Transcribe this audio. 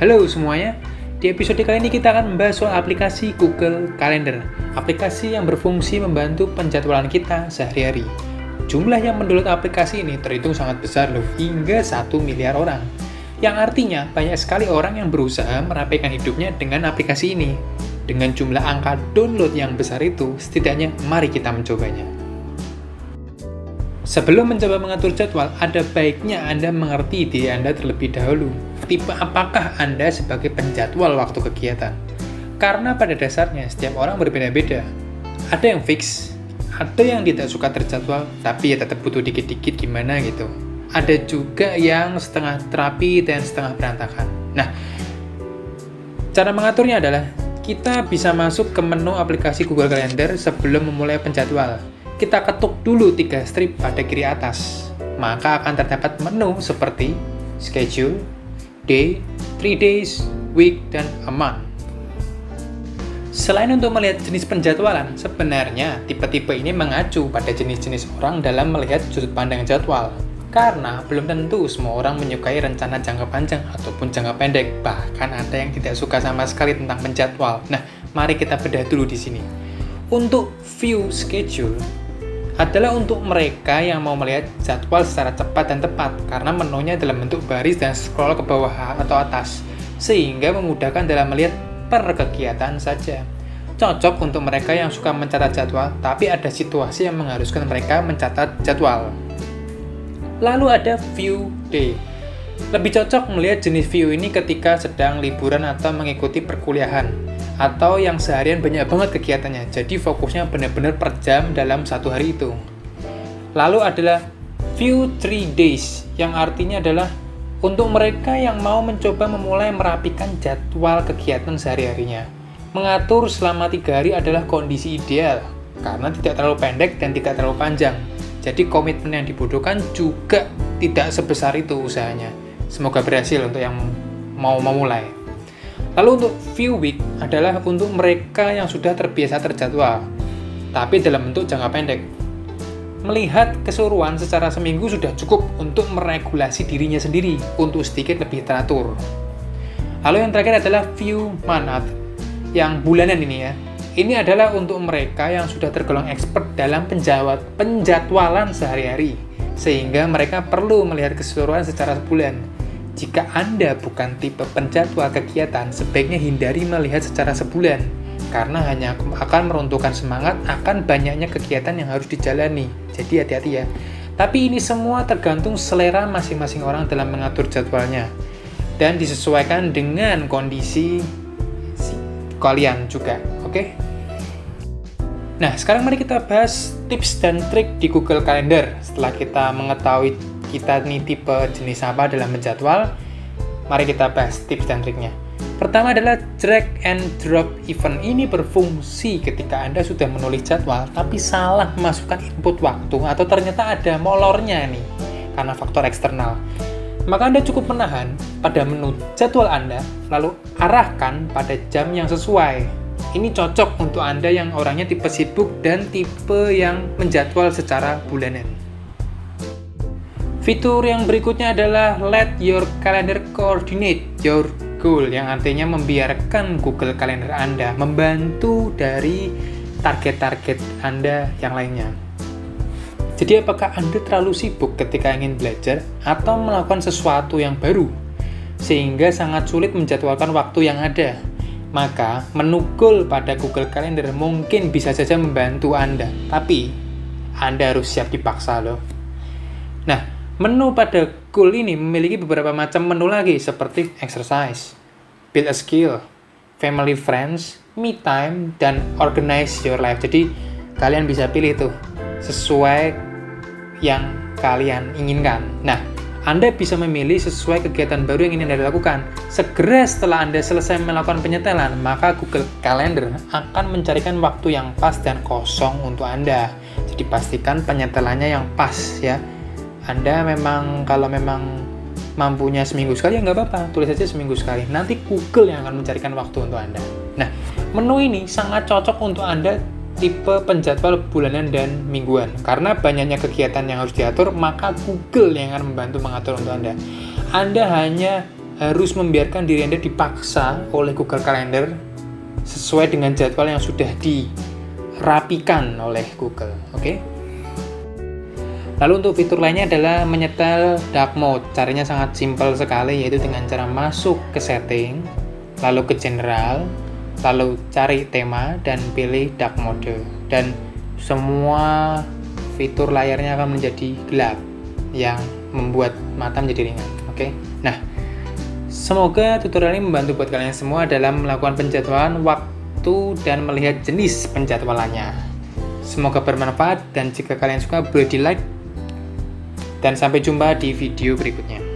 Halo semuanya, di episode kali ini kita akan membahas soal aplikasi Google Calendar, aplikasi yang berfungsi membantu penjadwalan kita sehari-hari. Jumlah yang mendownload aplikasi ini terhitung sangat besar loh, hingga 1 miliar orang. Yang artinya banyak sekali orang yang berusaha merapikan hidupnya dengan aplikasi ini. Dengan jumlah angka download yang besar itu, setidaknya mari kita mencobanya. Sebelum mencoba mengatur jadwal, ada baiknya Anda mengerti diri Anda terlebih dahulu. Tipe apakah Anda sebagai penjadwal waktu kegiatan? Karena pada dasarnya setiap orang berbeda-beda. Ada yang fix, ada yang tidak suka terjadwal, tapi ya tetap butuh dikit-dikit gimana gitu. Ada juga yang setengah terapi dan setengah berantakan. Nah, cara mengaturnya adalah kita bisa masuk ke menu aplikasi Google Calendar sebelum memulai penjadwal. Kita ketuk dulu 3 strip pada kiri atas, maka akan terdapat menu seperti schedule, day, 3 days, week, dan a month. Selain untuk melihat jenis penjadwalan, sebenarnya tipe-tipe ini mengacu pada jenis-jenis orang dalam melihat sudut pandang jadwal. Karena belum tentu semua orang menyukai rencana jangka panjang ataupun jangka pendek, bahkan ada yang tidak suka sama sekali tentang menjadwal. Nah, mari kita bedah dulu di sini. Untuk view schedule adalah untuk mereka yang mau melihat jadwal secara cepat dan tepat, karena menunya dalam bentuk baris dan scroll ke bawah atau atas, sehingga memudahkan dalam melihat per kegiatan saja. Cocok untuk mereka yang suka mencatat jadwal, tapi ada situasi yang mengharuskan mereka mencatat jadwal. Lalu ada view day. Lebih cocok melihat jenis view ini ketika sedang liburan atau mengikuti perkuliahan, atau yang seharian banyak banget kegiatannya, jadi fokusnya benar-benar per jam dalam satu hari itu. Lalu adalah view 3 days, yang artinya adalah untuk mereka yang mau mencoba memulai merapikan jadwal kegiatan sehari-harinya. Mengatur selama 3 hari adalah kondisi ideal, karena tidak terlalu pendek dan tidak terlalu panjang. Jadi komitmen yang dibutuhkan juga tidak sebesar itu usahanya. Semoga berhasil untuk yang mau memulai. Lalu untuk view week adalah untuk mereka yang sudah terbiasa terjadwal, tapi dalam bentuk jangka pendek. Melihat keseluruhan secara seminggu sudah cukup untuk meregulasi dirinya sendiri untuk sedikit lebih teratur. Lalu yang terakhir adalah view month, yang bulanan ini ya. Ini adalah untuk mereka yang sudah tergolong expert dalam penjadwalan sehari-hari, sehingga mereka perlu melihat keseluruhan secara sebulan. Jika Anda bukan tipe penjadwal kegiatan, sebaiknya hindari melihat secara sebulan, karena hanya akan meruntuhkan semangat akan banyaknya kegiatan yang harus dijalani. Jadi hati-hati ya. Tapi ini semua tergantung selera masing-masing orang dalam mengatur jadwalnya, dan disesuaikan dengan kondisi kalian juga, oke? Nah, sekarang mari kita bahas tips dan trik di Google Calendar. Setelah kita mengetahui kita nih tipe jenis apa dalam menjadwal, mari kita bahas tips dan triknya. Pertama adalah drag and drop event. Ini berfungsi ketika Anda sudah menulis jadwal, tapi salah memasukkan input waktu, atau ternyata ada molornya nih, karena faktor eksternal. Maka Anda cukup menahan pada menu jadwal Anda, lalu arahkan pada jam yang sesuai. Ini cocok untuk Anda yang orangnya tipe sibuk dan tipe yang menjadwal secara bulanan. Fitur yang berikutnya adalah Let Your Calendar Coordinate Your Goal, yang artinya membiarkan Google Calendar Anda membantu dari target-target Anda yang lainnya. Jadi apakah Anda terlalu sibuk ketika ingin belajar atau melakukan sesuatu yang baru, sehingga sangat sulit menjadwalkan waktu yang ada? Maka menu goal pada Google Calendar mungkin bisa saja membantu Anda, tapi Anda harus siap dipaksa loh. Nah, menu pada goal ini memiliki beberapa macam menu lagi, seperti exercise, build a skill, family friends, me time, dan organize your life. Jadi kalian bisa pilih tuh sesuai yang kalian inginkan. Nah, Anda bisa memilih sesuai kegiatan baru yang ingin Anda lakukan. Segera setelah Anda selesai melakukan penyetelan, maka Google Calendar akan mencarikan waktu yang pas dan kosong untuk Anda. Jadi pastikan penyetelannya yang pas ya. Anda kalau memang mampunya seminggu sekali ya nggak apa-apa, tulis saja seminggu sekali. Nanti Google yang akan mencarikan waktu untuk Anda. Nah, menu ini sangat cocok untuk Anda tipe penjadwal bulanan dan mingguan. Karena banyaknya kegiatan yang harus diatur, maka Google yang akan membantu mengatur untuk Anda. Anda hanya harus membiarkan diri Anda dipaksa oleh Google Calendar sesuai dengan jadwal yang sudah dirapikan oleh Google. Oke? Lalu untuk fitur lainnya adalah menyetel dark mode. Caranya sangat simpel sekali, yaitu dengan cara masuk ke setting, lalu ke general, lalu cari tema dan pilih dark mode. Dan semua fitur layarnya akan menjadi gelap yang membuat mata menjadi ringan. Oke? Nah, semoga tutorial ini membantu buat kalian semua dalam melakukan penjadwalan waktu dan melihat jenis penjadwalannya. Semoga bermanfaat, dan jika kalian suka boleh di like. Dan sampai jumpa di video berikutnya.